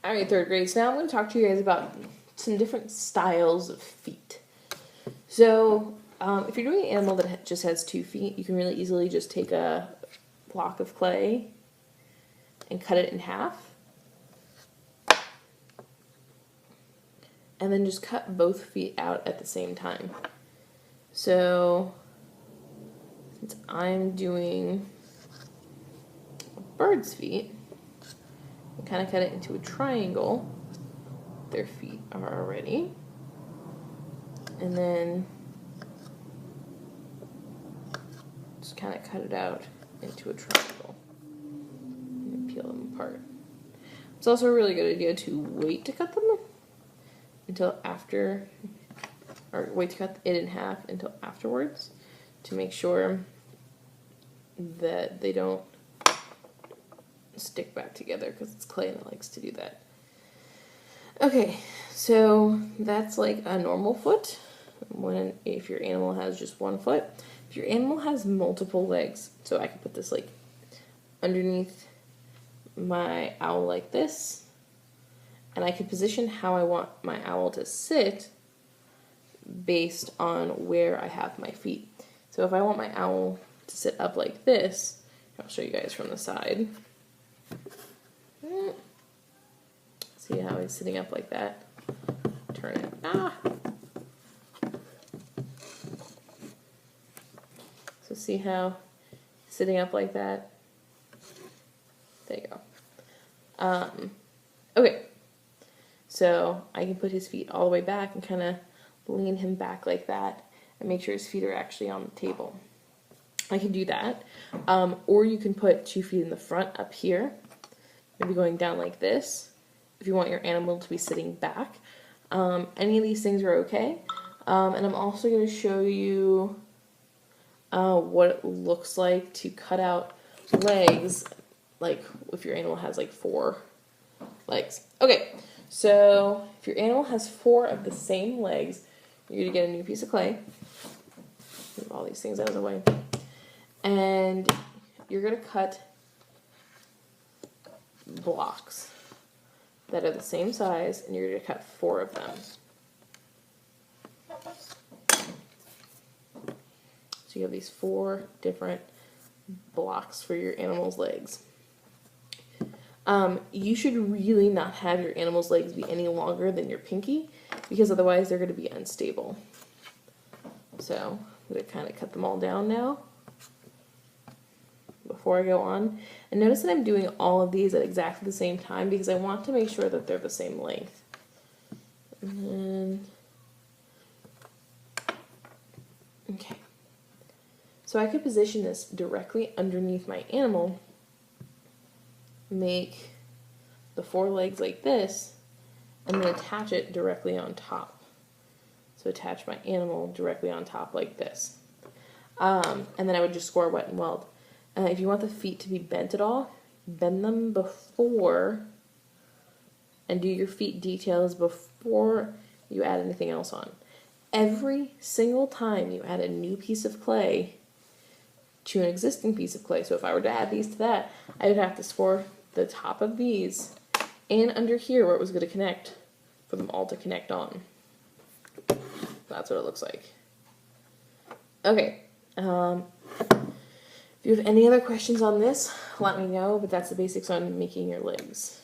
Alright, third grade. So now I'm going to talk to you guys about some different styles of feet. So, if you're doing an animal that just has 2 feet, you can really easily just take a block of clay and cut it in half. And then just cut both feet out at the same time. So, since I'm doing a bird's feet, I kind of cut it into a triangle. Their feet are already. And then just kind of cut it out into a triangle and peel them apart. It's also a really good idea to wait to cut them until after, or wait to cut it in half until afterwards to make sure that they don't stick back together, because it's clay and it likes to do that. Okay, so that's like a normal foot if your animal has just 1 foot. If your animal has multiple legs, so I could put this like underneath my owl like this, and I could position how I want my owl to sit based on where I have my feet. So if I want my owl to sit up like this, I'll show you guys from the side. See how he's sitting up like that? Turn it. So see how he's sitting up like that? There you go. Okay. So I can put his feet all the way back and kind of lean him back like that and make sure his feet are actually on the table. I can do that. Or you can put 2 feet in the front up here, maybe going down like this, if you want your animal to be sitting back. Any of these things are okay. And I'm also going to show you what it looks like to cut out legs, like if your animal has like 4 legs. Okay, so if your animal has 4 of the same legs, you're going to get a new piece of clay. Move all these things out of the way. And you're going to cut blocks that are the same size, and you're going to cut 4 of them. So you have these 4 different blocks for your animal's legs. You should really not have your animal's legs be any longer than your pinky, because otherwise they're going to be unstable. So I'm going to kind of cut them all down now before I go on. And notice that I'm doing all of these at exactly the same time because I want to make sure that they're the same length. And then, okay. So I could position this directly underneath my animal, make the 4 legs like this, and then attach it directly on top. So attach my animal directly on top like this. And then I would just score wet and weld. If you want the feet to be bent at all, bend them before and do your feet details before you add anything else on. Every single time you add a new piece of clay to an existing piece of clay, so if I were to add these to that, I would have to score the top of these and under here where it was going to connect for them all to connect on. That's what it looks like. Okay. If you have any other questions on this, let me know, but that's the basics on making your legs.